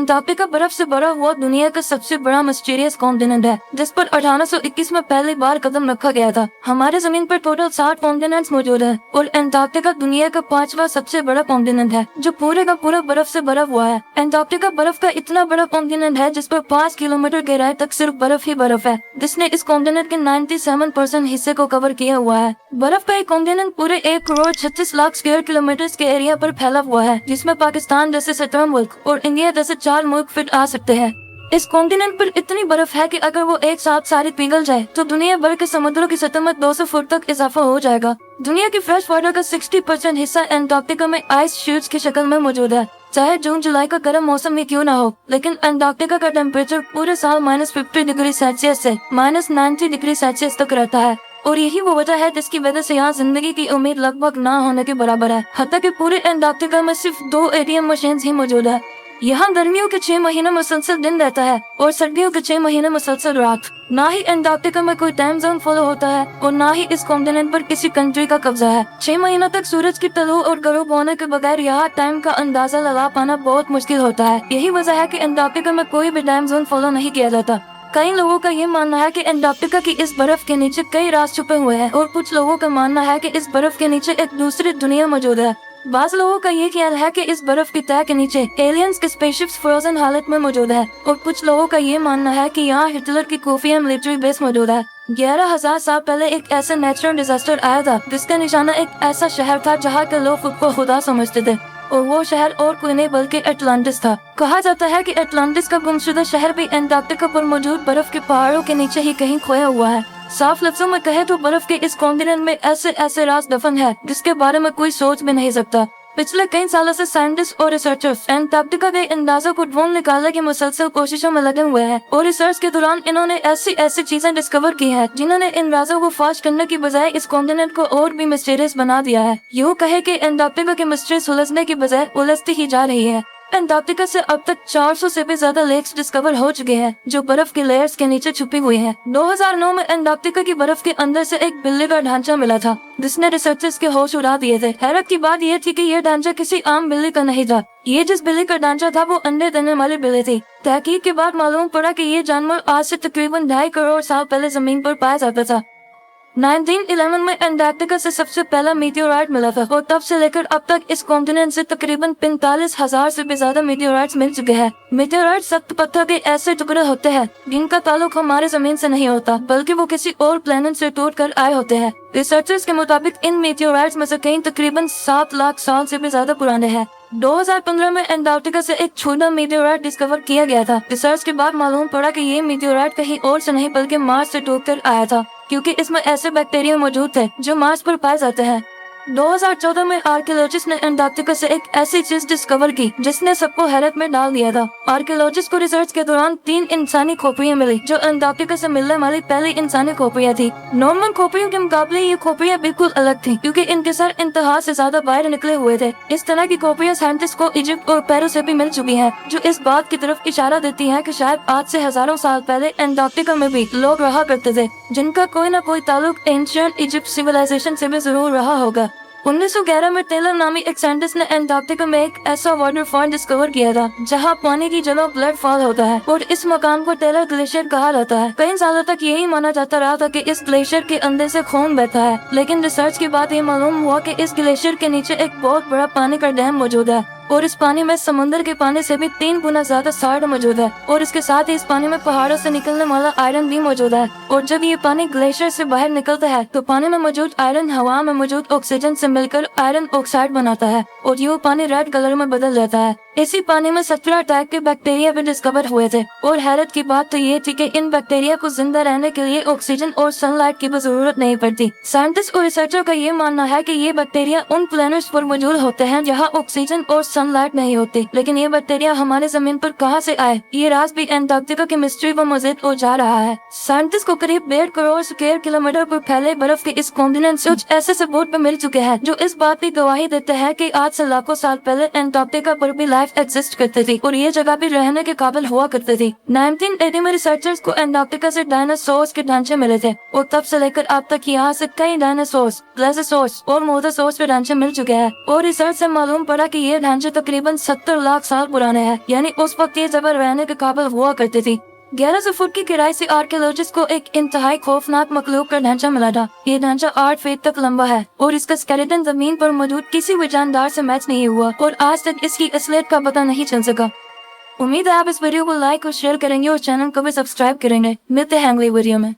Antarctica बर्फ से भरा हुआ दुनिया का सबसे बड़ा मिस्टीरियस कॉन्टिनेंट है, जिस पर 1821 में पहली बार कदम रखा गया था। हमारे जमीन पर टोटल 60 कॉन्टिनेंट्स मौजूद है और अंटार्कटिका दुनिया का 5वां सबसे बड़ा कॉन्टिनेंट है, जो पूरे का पूरा बर्फ से भरा हुआ है। अंटार्कटिका बर्फ का इतना बड़ा कॉन्टिनेंट है जिस पर 5 किलोमीटर गहराई तक सिर्फ बर्फ ही बर्फ है, जिसने इस कॉन्टिनेंट के 97% हिस्से को कवर किया हुआ है। बर्फ का एक कॉन्टिनेंट पूरे 1 करोड़ 36 लाख स्क्वायर किलोमीटर के एरिया पर फैला हुआ है, जिसमें पाकिस्तान जैसे 17 मुल्क और इंडिया जैसे 4 मुल्क फिट आ सकते हैं। इस कॉन्टिनेंट पर इतनी बर्फ है कि अगर वो एक साथ सारी पिघल जाए तो दुनिया भर के समुद्रों की सतह में 200 फुट तक इजाफा हो जाएगा। दुनिया की फ्रेश वाटर का 60% हिस्सा अंटार्कटिका में आइस शीट्स की शक्ल में मौजूद है। चाहे जून जुलाई का गर्म मौसम में क्यों ना हो, लेकिन अंटार्कटिका का टेम्परेचर पूरे साल -50 डिग्री सेल्सियस से -90 डिग्री सेल्सियस तक रहता है, और यही वो वजह है जिसकी वजह से यहाँ जिंदगी की उम्मीद लगभग ना होने के बराबर है। हत्ता कि पूरे अंटार्कटिका में सिर्फ 2 एटीएम मशीन ही मौजूद है। यहाँ गर्मियों के 6 महीने मुसलसल दिन रहता है और सर्दियों के 6 महीने मुसलसल रात। ना ही अंटार्कटिका में कोई टाइम जोन फॉलो होता है और ना ही इस कॉन्टिनेंट पर किसी कंट्री का कब्जा है। 6 महीनों तक सूरज की तलू और गरूब होने के बगैर यहाँ टाइम का अंदाजा लगा पाना बहुत मुश्किल होता है। यही वजह है कि अंटार्कटिका में कोई भी टाइम जोन फॉलो नहीं किया जाता। कई लोगों का ये मानना है कि अंटार्कटिका की इस बर्फ के नीचे कई राज छुपे हुए हैं और कुछ लोगों का मानना है कि इस बर्फ के नीचे एक दूसरी दुनिया मौजूद है। बाज़ लोगों का ये ख्याल है कि इस बर्फ की तह के नीचे एलियंस के स्पेसशिप्स फ्रोजन हालत में मौजूद है, और कुछ लोगों का ये मानना है कि यहाँ हिटलर की खुफिया मिलिट्री बेस मौजूद है। 11,000 साल पहले एक ऐसा नेचुरल डिजास्टर आया था जिसका निशाना एक ऐसा शहर था जहाँ के लोग खुद को खुदा समझते थे, और वो शहर और कोई नहीं बल्कि अटलांटिस था। कहा जाता है कि अटलांटिस का गुमशुदा शहर भी अंटार्कटिका पर मौजूद बर्फ के पहाड़ों के नीचे ही कहीं खोया हुआ है। साफ लफ्जों में कहे तो बर्फ के इस कॉन्टिनेंट में ऐसे ऐसे राज दफन है जिसके बारे में कोई सोच भी नहीं सकता। पिछले कई सालों से साइंटिस्ट और रिसर्चर्स अंटार्कटिका के अंदाजों को ढूंढ निकालने की मुसलसल कोशिशों में लगे हुए हैं, और रिसर्च के दौरान इन्होंने ऐसी ऐसी चीजें डिस्कवर की हैं जिन्होंने इन राजों को फाश करने की बजाय इस कॉन्टिनेंट को और भी मिस्टीरियस बना दिया है। यूँ कहे कि अंटार्कटिका की मिस्ट्री सुलझने की बजाय उलझती ही जा रही है। अंटार्कटिका से अब तक 400 से भी ज्यादा लेक्स डिस्कवर हो चुके हैं जो बर्फ के लेयर्स के नीचे छुपी हुई हैं। 2009 में अंटार्कटिका की बर्फ के अंदर से एक बिल्ली का ढांचा मिला था जिसने रिसर्चर्स के होश उड़ा दिए थे। हैरत की बात यह थी कि यह ढांचा किसी आम बिल्ली का नहीं था। ये जिस बिल्ली का ढांचा था वो अंडे देने वाली बिल्ली थी। तहकीक के बाद मालूम पड़ा कि ये जानवर आज से तकरीबन 2.5 करोड़ साल पहले जमीन पर पाया जाता था। 1911 में अंटार्कटिका से सबसे पहला मीटियोराइट मिला था, और तब से लेकर अब तक इस कॉन्टिनेंट से तकरीबन 45,000 से भी ज्यादा मीटियोराइट्स मिल चुके हैं। मीटियोराइट सख्त पत्थर के ऐसे टुकड़े होते हैं जिनका ताल्लुक हमारे जमीन से नहीं होता, बल्कि वो किसी और प्लेनेट से टूट कर आए होते हैं। रिसर्चर्स के मुताबिक इन मीटियोराइट्स में से कई तकरीबन 7 लाख साल से भी ज्यादा पुराने हैं। 2015 में अंटार्कटिका से एक छोटा मीटियोराइट डिस्कवर किया गया था। रिसर्च के बाद मालूम पड़ा कि ये मीटियोराइट कहीं और से नहीं बल्कि मार्स से टूटकर आया था, क्योंकि इसमें ऐसे बैक्टीरिया मौजूद थे जो मार्स पर पाए जाते हैं। 2014 में आर्कियोलॉजिस्ट ने अंटार्कटिका से एक ऐसी चीज डिस्कवर की जिसने सबको हैरत में डाल दिया था। आर्कियोलॉजिस्ट को रिसर्च के दौरान 3 इंसानी खोपड़ियां मिली जो अंटार्कटिका से मिलने वाली पहली इंसानी खोपड़ियां थी। नॉर्मल खोपड़ियों के मुकाबले ये खोपड़ियां बिल्कुल अलग थी, क्योंकि इनके सर इंतहा से ज्यादा बाहर निकले हुए थे। इस तरह की खोपड़ियां साइंटिस्ट को इजिप्ट और पेरू से भी मिल चुकी हैं, जो इस बात की तरफ इशारा देती हैं कि शायद आज से हजारों साल पहले अंटार्कटिका में भी लोग रहा करते थे जिनका कोई न कोई ताल्लुक एंशिएंट इजिप्ट सिविलाइजेशन से भी जरूर रहा होगा। 1911 में टेलर नामी एक साइंटिस्ट ने अंटार्कटिका में एक ऐसा वाटरफॉल डिस्कवर किया था जहां पानी की जगह ब्लड फॉल होता है, और इस मकाम को टेलर ग्लेशियर कहा जाता है। कई सालों तक यही माना जाता रहा था कि इस ग्लेशियर के अंदर से खून बहता है, लेकिन रिसर्च के बाद ये मालूम हुआ कि इस ग्लेशियर के नीचे एक बहुत बड़ा पानी का डैम मौजूद है, और इस पानी में समुद्र के पानी से भी 3 गुना ज्यादा साल्ट मौजूद है, और इसके साथ ही इस पानी में पहाड़ों से निकलने वाला आयरन भी मौजूद है। और जब ये पानी ग्लेशियर से बाहर निकलता है तो पानी में मौजूद आयरन हवा में मौजूद ऑक्सीजन से मिलकर आयरन ऑक्साइड बनाता है, और ये पानी रेड कलर में बदल जाता है। इसी पानी में 17 टाइप के बैक्टीरिया भी डिस्कवर हुए थे, और हैरत की बात तो ये थी कि इन बैक्टीरिया को जिंदा रहने के लिए ऑक्सीजन और सनलाइट की भी जरूरत नहीं पड़ती। साइंटिस्ट और रिसर्चर का ये मानना है कि ये बैक्टीरिया उन प्लैनेट्स पर मौजूद होते हैं जहाँ ऑक्सीजन और सनलाइट नहीं होती, लेकिन ये बैक्टीरिया हमारे जमीन पर कहाँ से आए, ये राज भी अंटार्कटिका की मिस्ट्री व मजीद हो जा रहा है। साइंटिस्ट को करीब 1.5 करोड़ स्क्वायर किलोमीटर पर फैले बर्फ के इस कॉन्टिनेंट से कुछ ऐसे सबूत पे मिल चुके हैं जो इस बात की गवाही देते हैं कि आज से लाखों साल पहले अंटार्कटिका पर भी लाइफ एग्जिस्ट करती थी, और ये जगह भी रहने के काबिल हुआ करती थी। 1980 में रिसर्चर्स को अंटार्कटिका से डायनासोर्स के ढांचे मिले थे, और तब से लेकर अब तक यहाँ से कई डायनासोर्स, प्लेसियोसॉर्स और मोसासॉर्स के ढांचे मिल चुके हैं, और रिसर्च से मालूम पड़ा कि ये ढांचे जो तकरीबन 70 लाख साल पुराना है, यानी उस वक्त ये जगह रहने के काबिल हुआ करती थी। 1100 फुट की गहराई से आर्कियोलॉजिस्ट को एक इंतहाई खौफनाक मखलूक का ढांचा मिला था। ये ढांचा 8 फीट तक लंबा है और इसका स्केलेटन जमीन पर मौजूद किसी भी जानदार से मैच नहीं हुआ और आज तक इसकी असलियत का पता नहीं चल सका। उम्मीद है आप इस वीडियो को लाइक और शेयर करेंगे और चैनल को भी सब्सक्राइब करेंगे। मिलते हैं अगली वीडियो में।